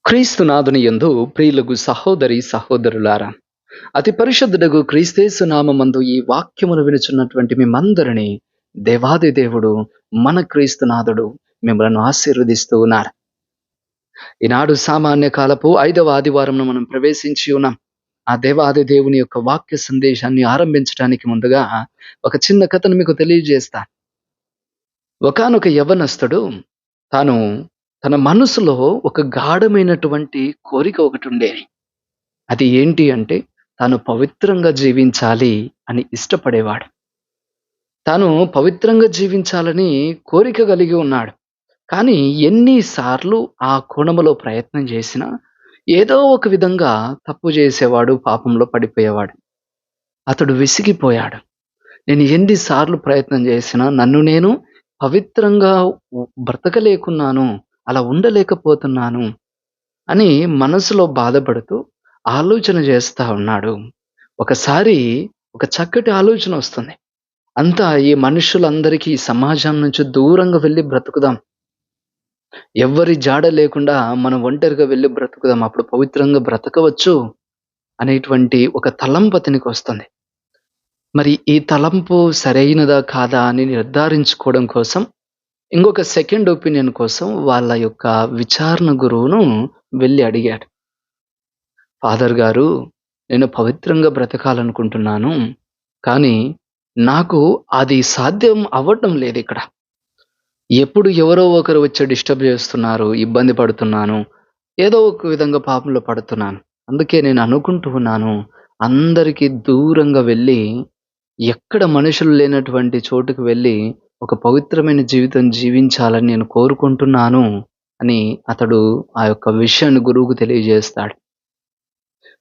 క్రీస్తునాథుని యందు ప్రియులకు సహోదరి సహోదరులారా, అతి పరిశుద్ధుడగు క్రీస్తేసు నామమందు ఈ వాక్యమును వినుచున్నటువంటి మిమ్మందరినీ దేవాది దేవుడు మన క్రీస్తునాథుడు మిమ్మలను ఆశీర్వదిస్తూ ఉన్నారు. ఈనాడు సామాన్య కాలపు 5వ ఆదివారంను మనం ప్రవేశించి ఉన్నాం. ఆ దేవాది దేవుని యొక్క వాక్య సందేశాన్ని ఆరంభించడానికి ముందుగా ఒక చిన్న కథను మీకు తెలియజేస్తా. ఒకానొక యవ్వనస్తుడు తాను తన మనసులో ఒక గాఢమైనటువంటి కోరిక ఒకటి ఉండేది. అది ఏంటి అంటే తాను పవిత్రంగా జీవించాలి అని ఇష్టపడేవాడు. తాను పవిత్రంగా జీవించాలని కోరిక కలిగి ఉన్నాడు. కానీ ఎన్ని సార్లు ఆ కోణములో ప్రయత్నం చేసినా ఏదో ఒక విధంగా తప్పు చేసేవాడు, పాపంలో పడిపోయేవాడు. అతడు విసిగిపోయాడు. నేను ఎన్ని సార్లు ప్రయత్నం చేసినా నన్ను నేను పవిత్రంగా బ్రతకలేకున్నాను, అలా ఉండలేకపోతున్నాను అని మనసులో బాధపడుతూ ఆలోచన చేస్తా ఉన్నాడు. ఒకసారి ఒక చక్కటి ఆలోచన వస్తుంది. అంతా ఈ మనుషులందరికీ ఈ సమాజం నుంచి దూరంగా వెళ్లి బ్రతుకుదాం. ఎవ్వరి జాడ లేకుండా మనం ఒంటరిగా వెళ్లి బ్రతుకుదాం. అప్పుడు పవిత్రంగా బ్రతకవచ్చు అనేటువంటి ఒక తలంపు అతనికొస్తుంది. మరి ఈ తలంపు సరైనదా కాదా అని నిర్ధారించుకోవడం కోసం ఇంకొక సెకండ్ ఒపీనియన్ కోసం వాళ్ళ యొక్క విచారణ గురువును వెళ్లి అడిగాడు. ఫాదర్ గారు, నేను పవిత్రంగా బ్రతకాలనుకుంటున్నాను. కానీ నాకు అది సాధ్యం అవ్వటం లేదిక్కడ. ఎప్పుడు ఎవరో ఒకరు వచ్చి డిస్టర్బ్ చేస్తున్నారు, ఇబ్బంది పడుతున్నాను. ఏదో ఒక విధంగా పాపంలో పడుతున్నాను. అందుకే నేను అనుకుంటూ ఉన్నాను, అందరికీ దూరంగా వెళ్ళి, ఎక్కడ మనుషులు లేనటువంటి చోటుకి వెళ్ళి, ఒక పవిత్రమైన జీవితం జీవించాలని నేను కోరుకుంటున్నాను అని అతడు ఆ యొక్క విషయాన్ని గురువుకు తెలియజేస్తాడు.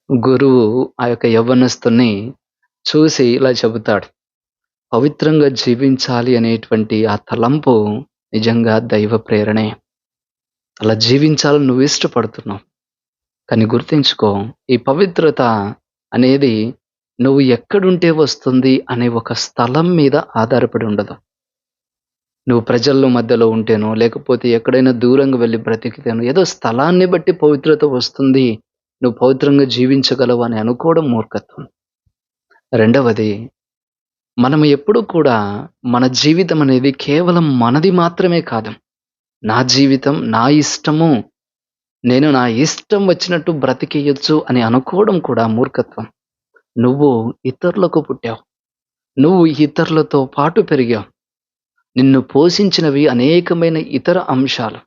గురువు ఆ యొక్క యవ్వనస్తుని చూసి ఇలా చెబుతాడు. పవిత్రంగా జీవించాలి అనేటువంటి ఆ తలంపు నిజంగా దైవ ప్రేరణే. అలా జీవించాలని నువ్వు ఇష్టపడుతున్నావు. కానీ గుర్తుంచుకో, ఈ పవిత్రత అనేది నువ్వు ఎక్కడుంటే వస్తుంది అనే ఒక స్థలం మీద ఆధారపడి ఉండదు. నువ్వు ప్రజల్లో మధ్యలో ఉంటేనో, లేకపోతే ఎక్కడైనా దూరంగా వెళ్లి బ్రతికితేనో, ఏదో స్థలాన్ని బట్టి పవిత్రత వస్తుంది, నువ్వు పవిత్రంగా జీవించగలవు అని అనుకోవడం మూర్ఖత్వం. రెండవది, మనం ఎప్పుడూ కూడా మన జీవితం అనేది కేవలం మనది మాత్రమే కాదు. నా జీవితం, నా ఇష్టము, నేను నా ఇష్టం వచ్చినట్టు బ్రతికేయొచ్చు అని అనుకోవడం కూడా మూర్ఖత్వం. నువ్వు ఇతరులకు పుట్టావు. నువ్వు ఇతరులతో పాటు పెరిగావు. నిన్ను పోషించినవి అనేకమైన ఇతర అంశాలు.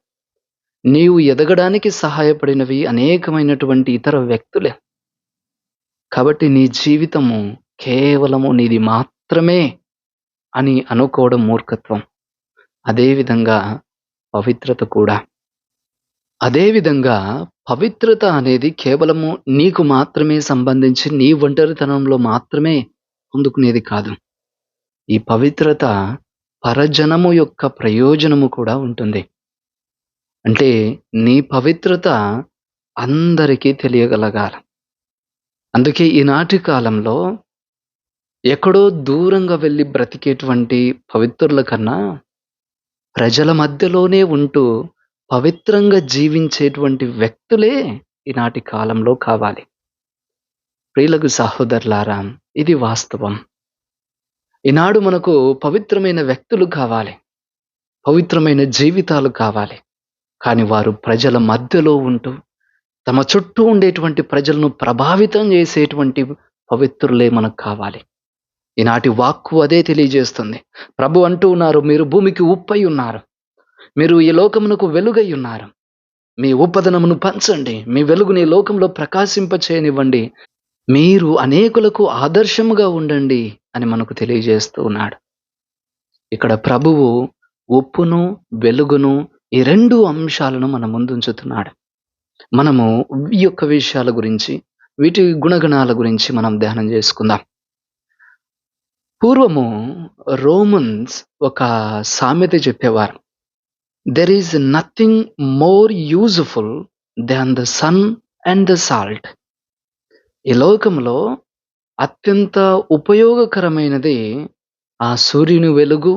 నీవు ఎదగడానికి సహాయపడినవి అనేకమైనటువంటి ఇతర వ్యక్తులే. కాబట్టి నీ జీవితము కేవలము నీది మాత్రమే అని అనుకోవడం మూర్ఖత్వం. అదేవిధంగా పవిత్రత కూడా. అదేవిధంగా పవిత్రత అనేది కేవలము నీకు మాత్రమే సంబంధించి నీ ఒంటరితనంలో మాత్రమే పొందుకునేది కాదు. ఈ పవిత్రత పరజనము యొక్క ప్రయోజనము కూడా ఉంటుంది. అంటే నీ పవిత్రత అందరికీ తెలియగలగాలి. అందుకే ఈనాటి కాలంలో ఎక్కడో దూరంగా వెళ్లి బ్రతికేటువంటి పవిత్రుల కన్నా ప్రజల మధ్యలోనే ఉంటూ పవిత్రంగా జీవించేటువంటి వ్యక్తులే ఈనాటి కాలంలో కావాలి. ప్రియులకు సహోదరులారా, ఇది వాస్తవం. ఈనాడు మనకు పవిత్రమైన వ్యక్తులు కావాలి. పవిత్రమైన జీవితాలు కావాలి. కానీ వారు ప్రజల మధ్యలో ఉంటూ తమ చుట్టూ ఉండేటువంటి ప్రజలను ప్రభావితం చేసేటువంటి పవిత్రులే మనకు కావాలి. ఈనాటి వాక్కు అదే తెలియజేస్తుంది. ప్రభు అంటూ ఉన్నారు, మీరు భూమికి ఉప్పై ఉన్నారు. మీరు ఈ లోకమునకు వెలుగై ఉన్నారు. మీ ఉపదనమును పంచండి. మీ వెలుగుని లోకంలో ప్రకాశింపచేయనివ్వండి. మీరు అనేకులకు ఆదర్శముగా ఉండండి అని మనకు తెలియజేస్తూ ఉన్నాడు. ఇక్కడ ప్రభువు ఉప్పును, వెలుగును ఈ 2 అంశాలను మన ముందుంచుతున్నాడు. మనము ఈ యొక్క విషయాల గురించి, వీటి గుణగణాల గురించి మనం ధ్యానం చేసుకుందాం. పూర్వము రోమన్స్ ఒక సామెత చెప్పేవారు. There is nothing more useful than the sun and the salt. ఈ లోకంలో అత్యంత ఉపయోగకరమైనది ఆ సూర్యుని వెలుగు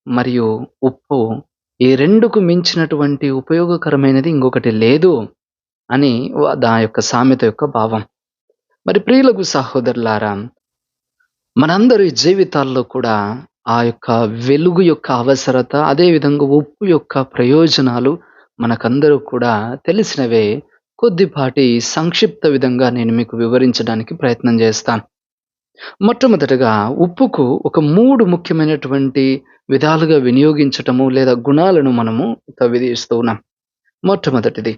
మరియు ఉప్పు. ఈ 2కు మించినటువంటి ఉపయోగకరమైనది ఇంకొకటి లేదు అని దా యొక్క సామెత యొక్క భావం. మరి ప్రియులకు సహోదరులారా, మనందరి జీవితాల్లో కూడా ఆ యొక్క వెలుగు యొక్క అవసరత, అదే విధంగా ఉప్పు యొక్క ప్రయోజనాలు మనకందరూ కూడా తెలిసినవే. కొద్దిపాటి సంక్షిప్త విధంగా నేను మీకు వివరించడానికి ప్రయత్నం చేస్తాను. మొట్టమొదటగా ఉప్పుకు ఒక 3 ముఖ్యమైనటువంటి విధాలుగా వినియోగించటము లేదా గుణాలను మనము తవిదీస్తూ ఉన్నాం. మొట్టమొదటిది,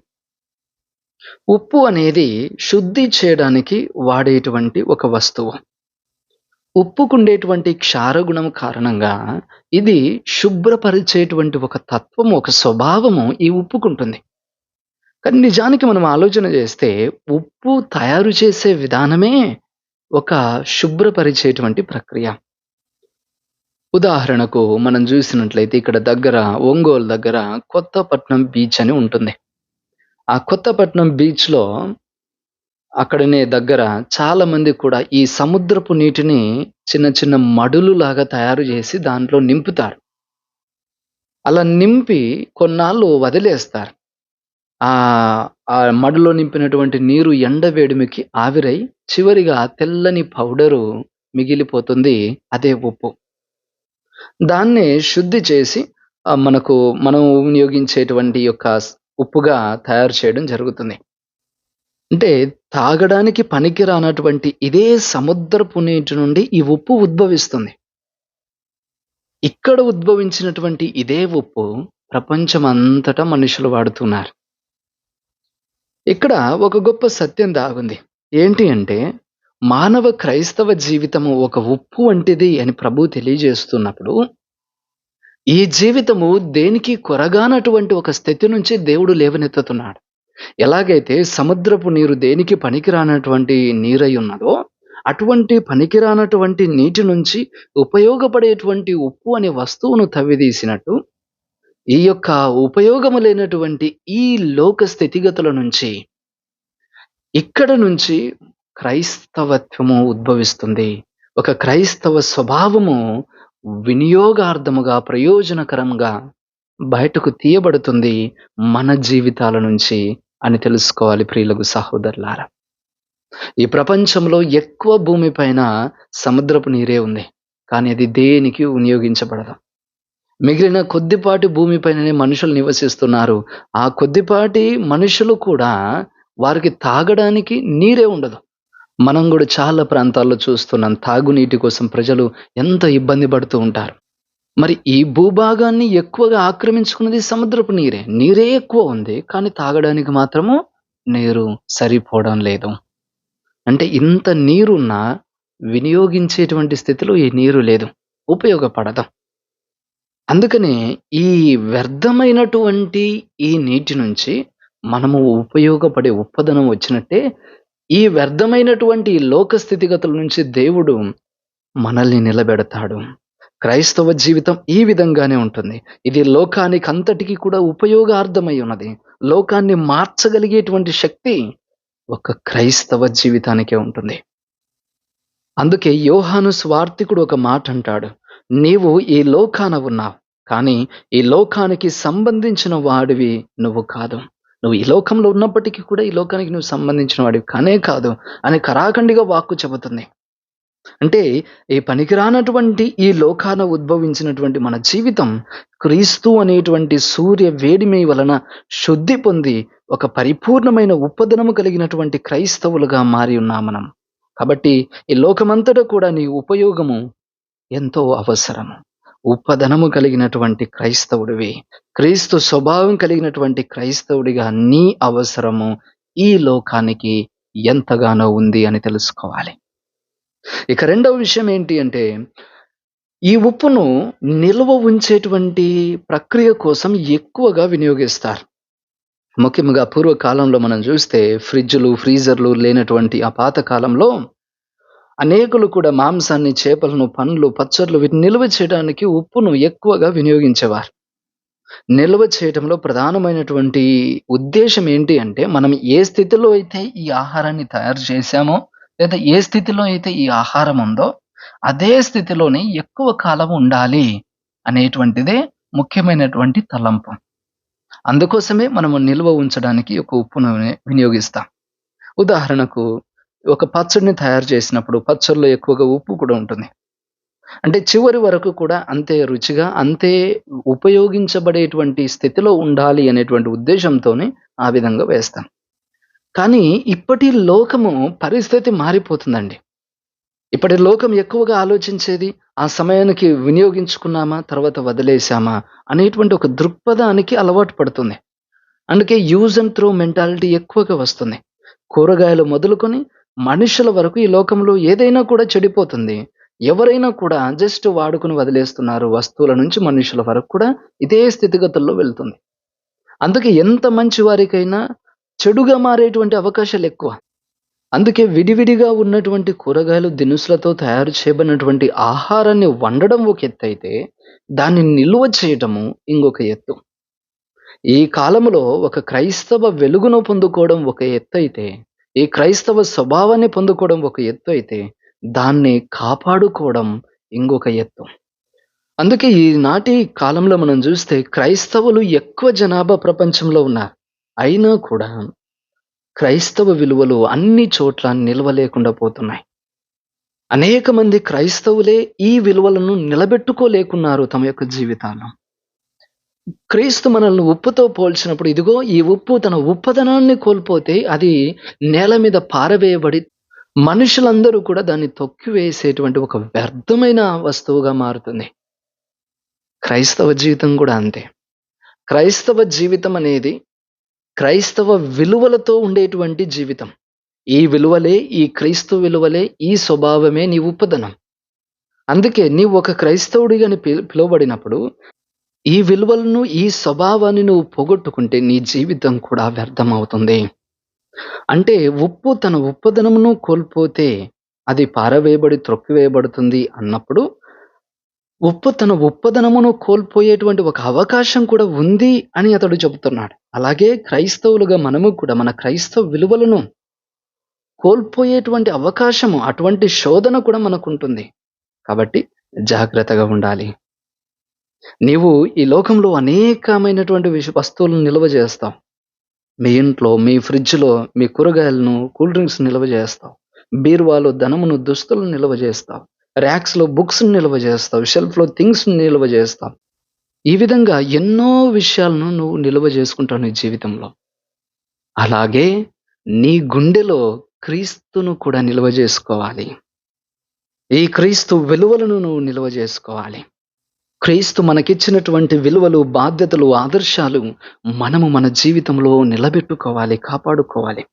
ఉప్పు అనేది శుద్ధి చేయడానికి వాడేటువంటి ఒక వస్తువు. ఉప్పుకుండేటువంటి క్షారగుణం కారణంగా ఇది శుభ్రపరిచేటువంటి ఒక తత్వము, ఒక స్వభావము ఈ ఉప్పుకుంటుంది. కానీ నిజానికి మనం ఆలోచన చేస్తే ఉప్పు తయారు చేసే విధానమే ఒక శుభ్రపరిచేటువంటి ప్రక్రియ. ఉదాహరణకు మనం చూసినట్లయితే ఇక్కడ దగ్గర ఒంగోలు దగ్గర కొత్తపట్నం బీచ్ అని ఉంటుంది. ఆ కొత్తపట్నం బీచ్‌లో అక్కడనే దగ్గర చాలామంది కూడా ఈ సముద్రపు నీటిని చిన్న చిన్న మడులులాగా తయారు చేసి దాంట్లో నింపుతారు. అలా నింపి కొన్నాళ్ళు వదిలేస్తారు. ఆ మడులో నింపినటువంటి నీరు ఎండ వేడిమికి ఆవిరై చివరిగా తెల్లని పౌడరు మిగిలిపోతుంది. అదే ఉప్పు. దాన్నే శుద్ధి చేసి మనం వినియోగించేటువంటి యొక్క ఉప్పుగా తయారు చేయడం జరుగుతుంది. అంటే తాగడానికి పనికిరానటువంటి ఇదే సముద్రపు నీటి నుండి ఈ ఉప్పు ఉద్భవిస్తుంది. ఇక్కడ ఉద్భవించినటువంటి ఇదే ఉప్పు ప్రపంచమంతటా మనుషులు వాడుతున్నారు. ఇక్కడ ఒక గొప్ప సత్యం దాగుంది. ఏంటి అంటే, మానవ క్రైస్తవ జీవితము ఒక ఉప్పు వంటిది అని ప్రభువు తెలియజేస్తున్నప్పుడు, ఈ జీవితము దేనికి కొరగానటువంటి ఒక స్థితి నుంచి దేవుడు లేవనెత్తుతున్నాడు. ఎలాగైతే సముద్రపు నీరు దేనికి పనికిరానటువంటి నీరై ఉన్నదో, అటువంటి పనికిరానటువంటి నీటి నుంచి ఉపయోగపడేటువంటి ఉప్పు అనే వస్తువును తవ్విదీసినట్టు, ఈ యొక్క ఉపయోగము లేనటువంటి ఈ లోక స్థితిగతుల నుంచి, ఇక్కడ నుంచి క్రైస్తవత్వము ఉద్భవిస్తుంది. ఒక క్రైస్తవ స్వభావము వినియోగార్థముగా, ప్రయోజనకరంగా బయటకు తీయబడుతుంది మన జీవితాల నుంచి అని తెలుసుకోవాలి ప్రియులకు సహోదరులారా. ఈ ప్రపంచంలో ఎక్కువ భూమి పైన సముద్రపు నీరే ఉంది. కానీ అది దేనికి వినియోగించబడదు. మిగిలిన కొద్దిపాటి భూమి పైననే మనుషులు నివసిస్తున్నారు. ఆ కొద్దిపాటి మనుషులు కూడా వారికి తాగడానికి నీరే ఉండదు. మనం కూడా చాలా ప్రాంతాల్లో చూస్తున్నాం. తాగునీటి కోసం ప్రజలు ఎంత ఇబ్బంది పడుతూ ఉంటారు. మరి ఈ భూభాగాన్ని ఎక్కువగా ఆక్రమించుకున్నది సముద్రపు నీరే. నీరే ఎక్కువ ఉంది. కానీ తాగడానికి మాత్రము నీరు సరిపోవడం లేదు. అంటే ఇంత నీరున్నా వినియోగించేటువంటి స్థితిలో ఈ నీరు లేదు. ఉపయోగపడదు. అందుకనే ఈ వ్యర్థమైనటువంటి ఈ నీటి నుంచి మనము ఉపయోగపడే ఉప్పదనం వచ్చినట్టే, ఈ వ్యర్థమైనటువంటి లోక స్థితిగతుల నుంచి దేవుడు మనల్ని నిలబెడతాడు. క్రైస్తవ జీవితం ఈ విధంగానే ఉంటుంది. ఇది లోకానికి అంతటికి కూడా ఉపయోగార్థమై ఉన్నది. లోకాన్ని మార్చగలిగేటువంటి శక్తి ఒక క్రైస్తవ జీవితానికే ఉంటుంది. అందుకే యోహాను స్వార్థికుడు ఒక మాట అంటాడు, నీవు ఈ లోకాన ఉన్నావు, కానీ ఈ లోకానికి సంబంధించిన వాడివి నువ్వు కాదు. నువ్వు ఈ లోకంలో ఉన్నప్పటికీ కూడా ఈ లోకానికి నువ్వు సంబంధించిన వాడివి కానే కాదు అని కరాఖండిగా వాక్కు చెబుతుంది. అంటే ఈ పనికిరానటువంటి ఈ లోకాన ఉద్భవించినటువంటి మన జీవితం క్రీస్తు అనేటువంటి సూర్య వేడిమి వలన శుద్ధి పొంది ఒక పరిపూర్ణమైన ఉప్పదనము కలిగినటువంటి క్రైస్తవులుగా మారి ఉన్నాం మనం. కాబట్టి ఈ లోకమంతటా కూడా నీ ఉపయోగము ఎంతో అవసరము. ఉప్పదనము కలిగినటువంటి క్రైస్తవుడివి, క్రీస్తు స్వభావం కలిగినటువంటి క్రైస్తవుడిగా నీ అవసరము ఈ లోకానికి ఎంతగానో ఉంది అని తెలుసుకోవాలి. ఇక రెండవ విషయం ఏంటి అంటే, ఈ ఉప్పును నిల్వ ఉంచేటువంటి ప్రక్రియ కోసం ఎక్కువగా వినియోగిస్తారు. ముఖ్యంగా పూర్వకాలంలో మనం చూస్తే ఫ్రిడ్జ్‌లు, ఫ్రీజర్‌లు లేనటువంటి ఆ పాత కాలంలో అనేకులు కూడా మాంసాన్ని, చేపలను, పండ్లు, పచ్చళ్ళు వీటిని నిల్వ చేయడానికి ఉప్పును ఎక్కువగా వినియోగించేవారు. నిల్వ చేయటంలో ప్రధానమైనటువంటి ఉద్దేశ్యం ఏంటి అంటే, మనం ఏ స్థితిలో అయితే ఈ ఆహారాన్ని తయారు చేశామో, లేదా ఏ స్థితిలో అయితే ఈ ఆహారం ఉందో, అదే స్థితిలోనే ఎక్కువ కాలం ఉండాలి అనేటువంటిదే ముఖ్యమైనటువంటి తలంపు. అందుకోసమే మనము నిల్వ ఉంచడానికి ఒక ఉప్పును వినియోగిస్తాం. ఉదాహరణకు ఒక పచ్చడిని తయారు చేసినప్పుడు పచ్చడిలో ఎక్కువగా ఉప్పు కూడా ఉంటుంది. అంటే చివరి వరకు కూడా అంతే రుచిగా, అంతే ఉపయోగించబడేటువంటి స్థితిలో ఉండాలి అనేటువంటి ఉద్దేశ్యంతోనే ఆ విధంగా వేస్తాం. కానీ ఇప్పటి లోకము పరిస్థితి మారిపోతుందండి. ఇప్పటి లోకం ఎక్కువగా ఆలోచించేది ఆ సమయానికి వినియోగించుకున్నామా, తర్వాత వదిలేసామా అనేటువంటి ఒక దృక్పథానికి అలవాటు పడుతుంది. అందుకే యూజ్ అండ్ త్రో మెంటాలిటీ ఎక్కువగా వస్తుంది. కూరగాయలు మొదలుకొని మనుషుల వరకు ఈ లోకంలో ఏదైనా కూడా చెడిపోతుంది. ఎవరైనా కూడా జస్ట్ వాడుకొని వదిలేస్తున్నారు. వస్తువుల నుంచి మనుషుల వరకు కూడా ఇదే స్థితిగతుల్లో వెళ్తుంది. అందుకే ఎంత మంచి వారికైనా చెడుగా మారేటువంటి అవకాశాలెక్కువ. అందుకే విడివిడిగా ఉన్నటువంటి కూరగాయలు, దినుసులతో తయారు చేయబడినటువంటి ఆహారాన్ని వండడం ఒక ఎత్తయితే, దాన్ని నిల్వ చేయటము ఇంకొక ఎత్తు. ఈ కాలములో ఒక క్రైస్తవ వెలుగును పొందుకోవడం ఒక ఎత్తయితే, ఈ క్రైస్తవ స్వభావాన్ని పొందుకోవడం ఒక ఎత్తు అయితే, దాన్ని కాపాడుకోవడం ఇంకొక ఎత్తు. అందుకే ఈనాటి కాలంలో మనం చూస్తే క్రైస్తవులు ఎక్కువ జనాభా ప్రపంచంలో ఉన్నారు. అయినా కూడా క్రైస్తవ విలువలు అన్ని చోట్ల నిలవ లేకుండా పోతున్నాయి. అనేక మంది క్రైస్తవులే ఈ విలువలను నిలబెట్టుకోలేకున్నారు తమ యొక్క జీవితాల్లో. క్రీస్తు మనల్ని ఉప్పుతో పోల్చినప్పుడు ఇదిగో ఈ ఉప్పు తన ఉప్పదనాన్ని కోల్పోతే అది నేల మీద పారవేయబడి మనుషులందరూ కూడా దాన్ని తొక్కివేసేటువంటి ఒక వ్యర్థమైన వస్తువుగా మారుతుంది. క్రైస్తవ జీవితం కూడా అంతే. క్రైస్తవ జీవితం అనేది క్రైస్తవ విలువలతో ఉండేటువంటి జీవితం. ఈ విలువలే, ఈ క్రీస్తు విలువలే, ఈ స్వభావమే నీ ఉప్పదనం. అందుకే నీవు ఒక క్రైస్తవుడిగా పిలువబడినప్పుడు ఈ విలువలను, ఈ స్వభావాన్ని నువ్వు పోగొట్టుకుంటే నీ జీవితం కూడా వ్యర్థమవుతుంది. అంటే ఉప్పు తన ఉప్పదనమును కోల్పోతే అది పారవేయబడి త్రొక్కివేయబడుతుంది అన్నప్పుడు, ఉప్పు తన ఉప్పదనమును కోల్పోయేటువంటి ఒక అవకాశం కూడా ఉంది అని అతడు చెబుతున్నాడు. అలాగే క్రైస్తవులుగా మనము కూడా మన క్రైస్తవ విలువలను కోల్పోయేటువంటి అవకాశము, అటువంటి శోధన కూడా మనకుంటుంది. కాబట్టి జాగ్రత్తగా ఉండాలి. నీవు ఈ లోకంలో అనేకమైనటువంటి వస్తువులను నిల్వ చేస్తావు. మీ ఇంట్లో, మీ ఫ్రిడ్జ్‌లో మీ కూరగాయలను, కూల్ డ్రింక్స్ నిల్వ చేస్తావు. బీరువాలో ధనమును, దుస్తులను నిల్వ చేస్తావు. ర్యాక్స్‌లో బుక్స్‌ని నిల్వ చేస్తావు. షెల్ఫ్‌లో థింగ్స్‌ని నిల్వ చేస్తావు. ఈ విధంగా ఎన్నో విషయాలను నువ్వు నిల్వ చేసుకుంటావు నీ జీవితంలో. అలాగే నీ గుండెలో క్రీస్తును కూడా నిల్వ చేసుకోవాలి. ఈ క్రీస్తు విలువలను నువ్వు నిల్వ చేసుకోవాలి. క్రీస్తు మనకిచ్చినటువంటి విలువలు, బాధ్యతలు, ఆదర్శాలు మనము మన జీవితంలో నిలబెట్టుకోవాలి, కాపాడుకోవాలి.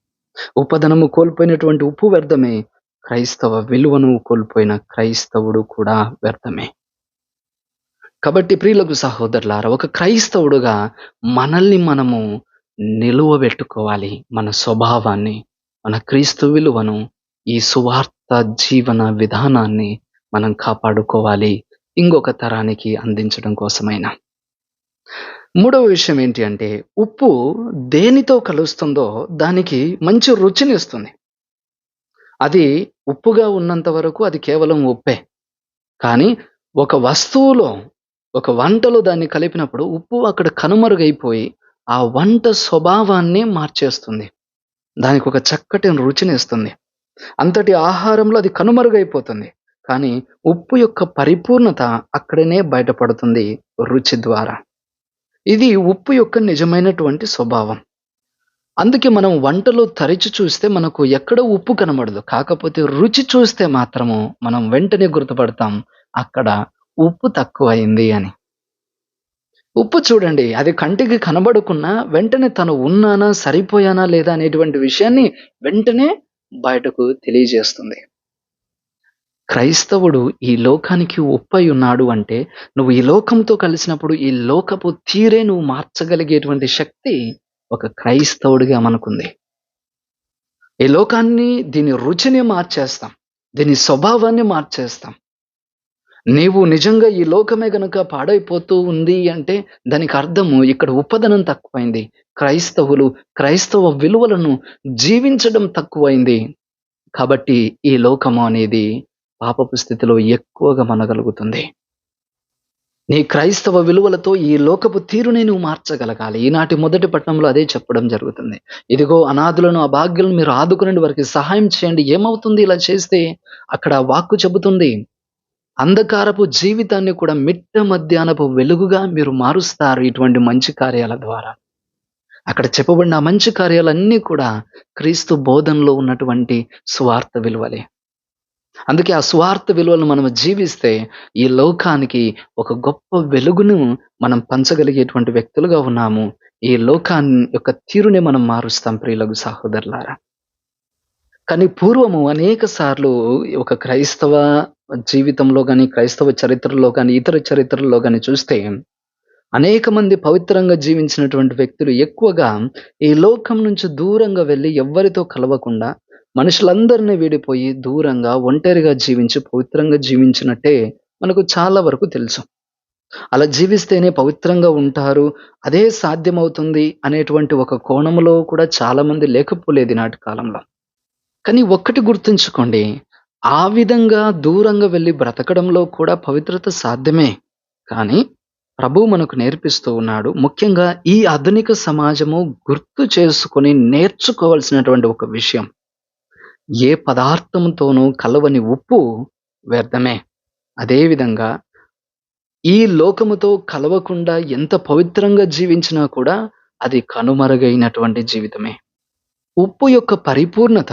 ఉపదనము కోల్పోయినటువంటి ఉప్పు వ్యర్థమే. క్రైస్తవ విలువను కోల్పోయిన క్రైస్తవుడు కూడా వ్యర్థమే. కాబట్టి ప్రియులకు సహోదరులారా, ఒక క్రైస్తవుడుగా మనల్ని మనము నిలువబెట్టుకోవాలి. మన స్వభావాన్ని, మన క్రీస్తు విలువను, ఈ సువార్త జీవన విధానాన్ని మనం కాపాడుకోవాలి. ఇంకొక తరానికి అందించడం కోసమైనా. మూడవ విషయం ఏంటి అంటే, ఉప్పు దేనితో కలుస్తుందో దానికి మంచి రుచినిస్తుంది. అది ఉప్పుగా ఉన్నంత వరకు అది కేవలం ఉప్పే. కానీ ఒక వస్తువులో, ఒక వంటలో దాన్ని కలిపినప్పుడు ఉప్పు అక్కడ కనుమరుగైపోయి ఆ వంట స్వభావాన్నే మార్చేస్తుంది. దానికి ఒక చక్కటి రుచినిస్తుంది. అంతటి ఆహారంలో అది కనుమరుగైపోతుంది. కానీ ఉప్పు యొక్క పరిపూర్ణత అక్కడనే బయటపడుతుంది రుచి ద్వారా. ఇది ఉప్పు యొక్క నిజమైనటువంటి స్వభావం. అందుకే మనం వంటలో తరచి చూస్తే మనకు ఎక్కడ ఉప్పు కనబడదు. కాకపోతే రుచి చూస్తే మాత్రము మనం వెంటనే గుర్తుపడతాం అక్కడ ఉప్పు తక్కువయింది అని. ఉప్పు చూడండి, అది కంటికి కనబడకున్నా వెంటనే తను ఉన్నానా, సరిపోయానా లేదా అనేటువంటి విషయాన్ని వెంటనే బయటకు తెలియజేస్తుంది. క్రైస్తవుడు ఈ లోకానికి ఉప్పై ఉన్నాడు అంటే, నువ్వు ఈ లోకంతో కలిసినప్పుడు ఈ లోకపు తీరే నువ్వు మార్చగలిగేటువంటి శక్తి ఒక క్రైస్తవుడిగా మనకుంది. ఈ లోకాన్ని, దీని రుచిని మార్చేస్తాం. దీని స్వభావాన్ని మార్చేస్తాం. నీవు నిజంగా ఈ లోకమే గనుక పాడైపోతూ ఉంది అంటే దానికి అర్థము ఇక్కడ ఉప్పదనం తక్కువైంది. క్రైస్తవ విలువలను జీవించడం తక్కువైంది. కాబట్టి ఈ లోకము అనేది పాపపు స్థితిలో ఎక్కువగా మనగలుగుతుంది. నీ క్రైస్తవ విలువలతో ఈ లోకపు తీరుని నువ్వు మార్చగలగాలి. ఈనాటి మొదటి పట్టణంలో అదే చెప్పడం జరుగుతుంది. ఇదిగో అనాథులను, అభాగ్యులను మీరు ఆదుకొనండి, వారికి సహాయం చేయండి. ఏమవుతుంది ఇలా చేస్తే? అక్కడ వాక్కు చెబుతుంది, అంధకారపు జీవితాన్ని కూడా మిట్ట మధ్యాహ్నపు వెలుగుగా మీరు మారుస్తారు ఇటువంటి మంచి కార్యాల ద్వారా. అక్కడ చెప్పబడిన ఆ మంచి కార్యాలన్నీ కూడా క్రీస్తు బోధనలో ఉన్నటువంటి సువార్త విలువలే. అందుకే ఆ సువార్త విలువలను మనం జీవిస్తే ఈ లోకానికి ఒక గొప్ప వెలుగును మనం పంచగలిగేటువంటి వ్యక్తులుగా ఉన్నాము. ఈ లోకాన్ని యొక్క తీరుని మనం మారుస్తాం ప్రియులకు సహోదరులారా. కానీ పూర్వము అనేక సార్లు ఒక క్రైస్తవ జీవితంలో గాని, క్రైస్తవ చరిత్రలో గాని, ఇతర చరిత్రల్లో గాని చూస్తే అనేక మంది పవిత్రంగా జీవించినటువంటి వ్యక్తులు ఎక్కువగా ఈ లోకం నుంచి దూరంగా వెళ్ళి ఎవ్వరితో కలవకుండా మనుషులందరినీ వీడిపోయి దూరంగా ఒంటరిగా జీవించి పవిత్రంగా జీవించినట్టే మనకు చాలా వరకు తెలుసు. అలా జీవిస్తేనే పవిత్రంగా ఉంటారు, అదే సాధ్యమవుతుంది అనేటువంటి ఒక కోణంలో కూడా చాలా మంది లేకపోలేదు నాటి కాలంలో. కానీ ఒక్కటి గుర్తుంచుకోండి, ఆ విధంగా దూరంగా వెళ్ళి బ్రతకడంలో కూడా పవిత్రత సాధ్యమే. కానీ ప్రభువు మనకు నేర్పిస్తూ ఉన్నాడు. ముఖ్యంగా ఈ ఆధునిక సమాజము గుర్తు చేసుకొని నేర్చుకోవాల్సినటువంటి ఒక విషయం, ఏ పదార్థంతోనూ కలవని ఉప్పు వ్యర్థమే. అదేవిధంగా ఈ లోకముతో కలవకుండా ఎంత పవిత్రంగా జీవించినా కూడా అది కనుమరుగైనటువంటి జీవితమే. ఉప్పు యొక్క పరిపూర్ణత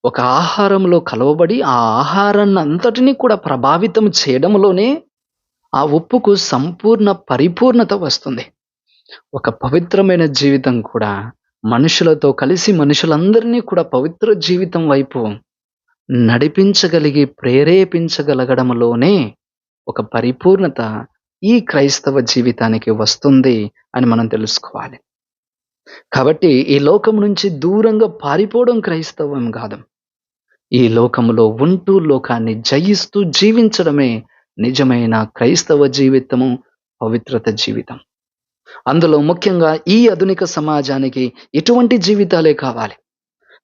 ఒక ఆహారంలో కలవబడి ఆ ఆహారాన్ని అంతటినీ కూడా ప్రభావితం చేయడంలోనే ఆ ఉప్పుకు సంపూర్ణ పరిపూర్ణత వస్తుంది. ఒక పవిత్రమైన జీవితం కూడా మనుషులతో కలిసి మనుషులందరినీ కూడా పవిత్ర జీవితం వైపు నడిపించగలిగి ప్రేరేపించగలగడంలోనే ఒక పరిపూర్ణత ఈ క్రైస్తవ జీవితానికి వస్తుంది అని మనం తెలుసుకోవాలి. కాబట్టి ఈ లోకం నుంచి దూరంగా పారిపోవడం క్రైస్తవం కాదు. ఈ లోకములో ఉంటూ లోకాన్ని జయిస్తూ జీవించడమే నిజమైన క్రైస్తవ జీవితము, పవిత్రత జీవితం. అందులో ముఖ్యంగా ఈ ఆధునిక సమాజానికి ఇటువంటి జీవితాలే కావాలి.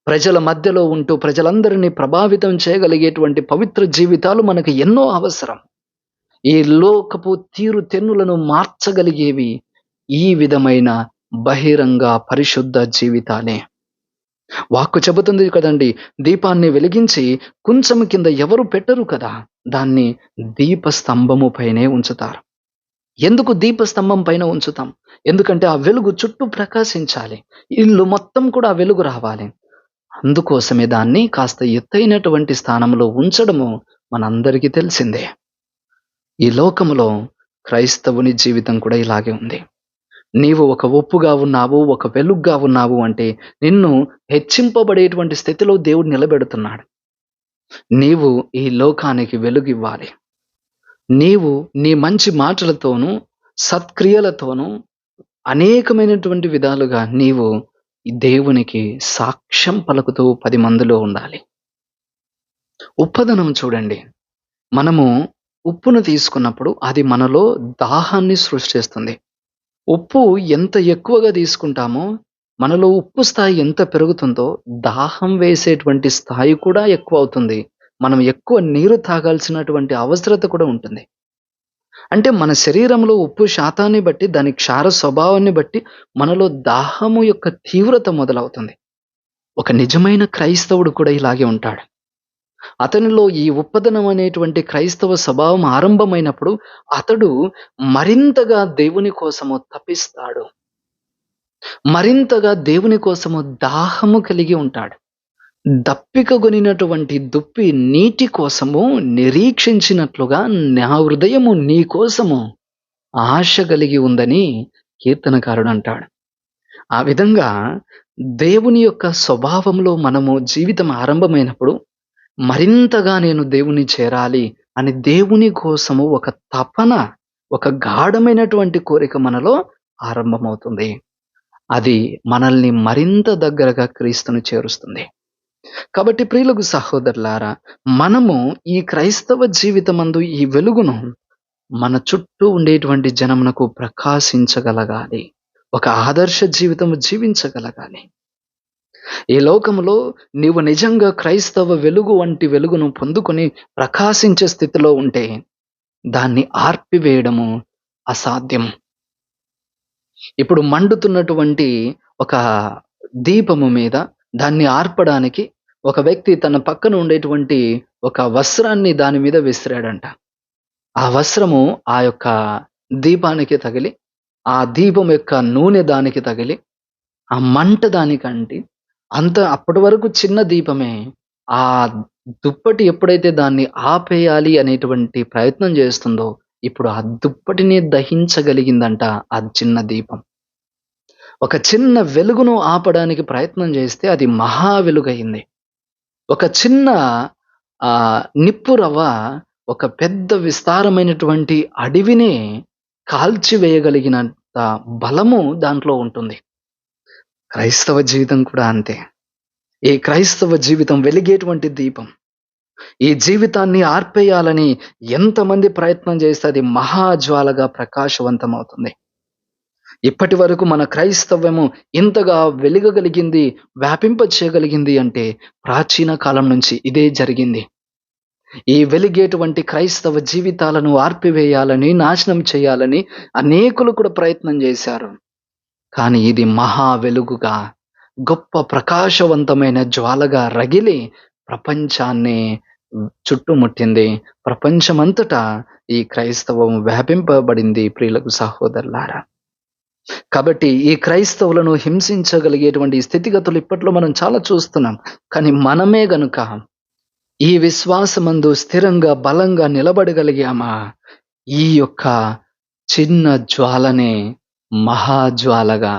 ప్రజల మధ్యలో ఉంటూ ప్రజలందరినీ ప్రభావితం చేయగలిగేటువంటి పవిత్ర జీవితాలు మనకు ఎన్నో అవసరం. ఈ లోకపు తీరు తెన్నులను మార్చగలిగేవి ఈ విధమైన బహిరంగ పరిశుద్ధ జీవితాలే. వాక్కు చెబుతుంది కదండి, దీపాన్ని వెలిగించి కుంచం కింద ఎవరు పెట్టరు కదా, దాన్ని దీపస్తంభము పైనే ఉంచుతారు. ఎందుకు దీపస్తంభం పైన ఉంచుతాం? ఎందుకంటే ఆ వెలుగు చుట్టూ ప్రకాశించాలి, ఇల్లు మొత్తం కూడా ఆ వెలుగు రావాలి. అందుకోసమే దాన్ని కాస్త ఎత్తైనటువంటి స్థానంలో ఉంచడము మనందరికీ తెలిసిందే. ఈ లోకములో క్రైస్తవుని జీవితం కూడా ఇలాగే ఉంది. నీవు ఒక ఉప్పుగా ఉన్నావు, ఒక వెలుగుగా ఉన్నావు అంటే నిన్ను హెచ్చింపబడేటువంటి స్థితిలో దేవుడు నిలబెడుతున్నాడు. నీవు ఈ లోకానికి వెలుగివ్వాలి. నీవు నీ మంచి మాటలతోనూ సత్క్రియలతోనూ అనేకమైనటువంటి విధాలుగా నీవు ఈ దేవునికి సాక్ష్యం పలుకుతూ 10 మందిలో ఉండాలి. ఉప్పదనం చూడండి, మనము ఉప్పును తీసుకున్నప్పుడు అది మనలో దాహాన్ని సృష్టిస్తుంది. ఉప్పు ఎంత ఎక్కువగా తీసుకుంటామో మనలో ఉప్పు స్థాయి ఎంత పెరుగుతుందో దాహం వేసేటువంటి స్థాయి కూడా ఎక్కువ అవుతుంది. మనం ఎక్కువ నీరు తాగాల్సినటువంటి అవసరత కూడా ఉంటుంది. అంటే మన శరీరంలో ఉప్పు శాతాన్ని బట్టి, దాని క్షార స్వభావాన్ని బట్టి మనలో దాహము యొక్క తీవ్రత మొదలవుతుంది. ఒక నిజమైన క్రైస్తవుడు కూడా ఇలాగే ఉంటాడు. అతనిలో ఈ ఉప్పదనం అనేటువంటి క్రైస్తవ స్వభావం ఆరంభమైనప్పుడు అతడు మరింతగా దేవుని కోసము తపిస్తాడు, మరింతగా దేవుని కోసము దాహము కలిగి ఉంటాడు. దప్పికగొనినటువంటి దుప్పి నీటి కోసము నిరీక్షించినట్లుగా నా హృదయము నీ కోసము ఆశ కలిగి ఉందని కీర్తనకారుడు అంటాడు. ఆ విధంగా దేవుని యొక్క స్వభావంలో మనము జీవితం ఆరంభమైనప్పుడు మరింతగా నేను దేవుని చేరాలి అని దేవుని కోసము ఒక తపన, ఒక గాఢమైనటువంటి కోరిక మనలో ఆరంభమవుతుంది. అది మనల్ని మరింత దగ్గరగా క్రీస్తును చేరుస్తుంది. కాబట్టి ప్రియులకు సహోదరులారా, మనము ఈ క్రైస్తవ జీవితమందు ఈ వెలుగును మన చుట్టూ ఉండేటువంటి జనమునకు ప్రకాశించగలగాలి. ఒక ఆదర్శ జీవితము జీవించగలగాలి. ఈ లోకములో నీవు నిజంగా క్రైస్తవ వెలుగు వంటి వెలుగును పొందుకొని ప్రకాశించే స్థితిలో ఉంటే దాన్ని ఆర్పివేయడము అసాధ్యం. ఇప్పుడు మండుతున్నటువంటి ఒక దీపము మీద దాన్ని ఆర్పడానికి ఒక వ్యక్తి తన పక్కన ఉండేటువంటి ఒక వస్త్రాన్ని దాని మీద విసిరాడంట. ఆ వస్త్రము ఆ యొక్క దీపానికి తగిలి, ఆ దీపం యొక్క నూనె దానికి తగిలి, ఆ మంట దానికంటి, అప్పటి వరకు చిన్న దీపమే. ఆ దుప్పటి ఎప్పుడైతే దాన్ని ఆపేయాలి అనేటువంటి ప్రయత్నం చేస్తుందో, ఇప్పుడు ఆ దుప్పటిని దహించగలిగిందంట ఆ చిన్న దీపం. ఒక చిన్న వెలుగును ఆపడానికి ప్రయత్నం చేస్తే అది మహా వెలుగయింది. ఒక చిన్న నిప్పు రవ్వ ఒక పెద్ద విస్తారమైనటువంటి అడవినే కాల్చివేయగలిగినంత బలము దాంట్లో ఉంటుంది. క్రైస్తవ జీవితం కూడా అంతే. ఈ క్రైస్తవ జీవితం వెలిగేటువంటి దీపం. ఈ జీవితాన్ని ఆర్పేయాలని ఎంతమంది ప్రయత్నం చేస్తే అది మహాజ్వాలగా ప్రకాశవంతమవుతుంది. ఇప్పటి వరకు మన క్రైస్తవ్యము ఇంతగా వెలుగగలిగింది, వ్యాపింప చేయగలిగింది అంటే ప్రాచీన కాలం నుంచి ఇదే జరిగింది. ఈ వెలిగేటువంటి క్రైస్తవ జీవితాలను ఆర్పివేయాలని, నాశనం చేయాలని అనేకులు కూడా ప్రయత్నం చేశారు. కానీ ఇది మహా వెలుగుగా, గొప్ప ప్రకాశవంతమైన జ్వాలగా రగిలి ప్రపంచాన్ని చుట్టుముట్టింది. ప్రపంచమంతటా ఈ క్రైస్తవం వ్యాపింపబడింది ప్రియులకు సహోదరులారా. కాబట్టి ఈ క్రైస్తవులను హింసించగలిగేటువంటి స్థితిగతులు ఇప్పట్లో మనం చాలా చూస్తున్నాం. కానీ మనమే గనుక ఈ విశ్వాసమందు స్థిరంగా, బలంగా నిలబడగలిగామా, ఈ యొక్క చిన్న జ్వాలనే మహాజ్వాలగా,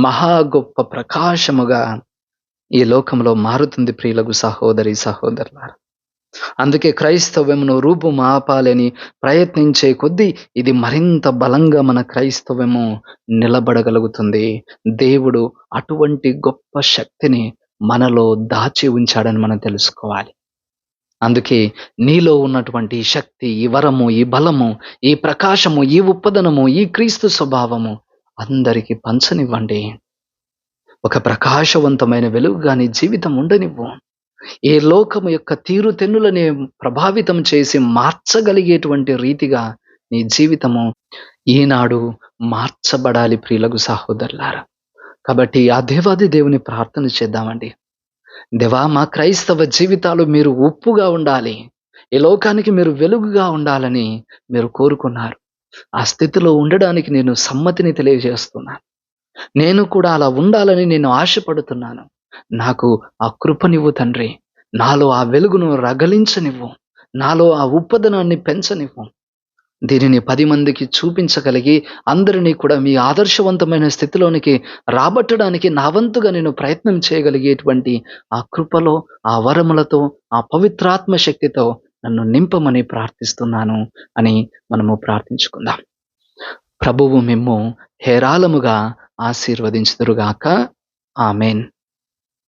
మహా గొప్ప ప్రకాశముగా ఈ లోకంలో మారుతుంది ప్రియులకు సహోదరి సహోదరులారా. అందుకే క్రైస్తవ్యమును రూపుమాపాలని ప్రయత్నించే కొద్దీ ఇది మరింత బలంగా మన క్రైస్తవ్యము నిలబడగలుగుతుంది. దేవుడు అటువంటి గొప్ప శక్తిని మనలో దాచి ఉంచాడని మనం తెలుసుకోవాలి. అందుకే నీలో ఉన్నటువంటి ఈ శక్తి, ఈ వరము, ఈ బలము, ఈ ప్రకాశము, ఈ ఉప్పదనము, ఈ క్రీస్తు స్వభావము అందరికీ పంచనివ్వండి. ఒక ప్రకాశవంతమైన వెలుగుగా నీ జీవితం ఉండనివ్వు. ఈ లోకము యొక్క తీరుతెన్నులని ప్రభావితం చేసి మార్చగలిగేటువంటి రీతిగా నీ జీవితము ఈనాడు మార్చబడాలి ప్రియులకు సహోదరులారా. కాబట్టి ఆ దేవాది దేవుని ప్రార్థన చేద్దామండి. దేవా, మా క్రైస్తవ జీవితాలు మీరు ఉప్పుగా ఉండాలి, ఈ లోకానికి మీరు వెలుగుగా ఉండాలని మీరు కోరుకున్నారు. ఆ స్థితిలో ఉండడానికి నేను సమ్మతిని తెలియజేస్తున్నాను. నేను కూడా అలా ఉండాలని నేను ఆశపడుతున్నాను. నాకు ఆ కృపనివ్వు తండ్రి. నాలో ఆ వెలుగును రగిలించనివ్వు. నాలో ఆ ఉప్పదనాన్ని పెంచనివ్వు. దీనిని 10 మందికి చూపించగలిగి అందరినీ కూడా మీ ఆదర్శవంతమైన స్థితిలోనికి రాబట్టడానికి నా వంతుగా నేను ప్రయత్నం చేయగలిగేటువంటి ఆ కృపలో, ఆ వరములతో, ఆ పవిత్రాత్మ శక్తితో నన్ను నింపమని ప్రార్థిస్తున్నాను అని మనము ప్రార్థించుకుందాం. ప్రభువు మిమ్ము హేరాళముగా ఆశీర్వదించుదురుగాక. ఆమేన్.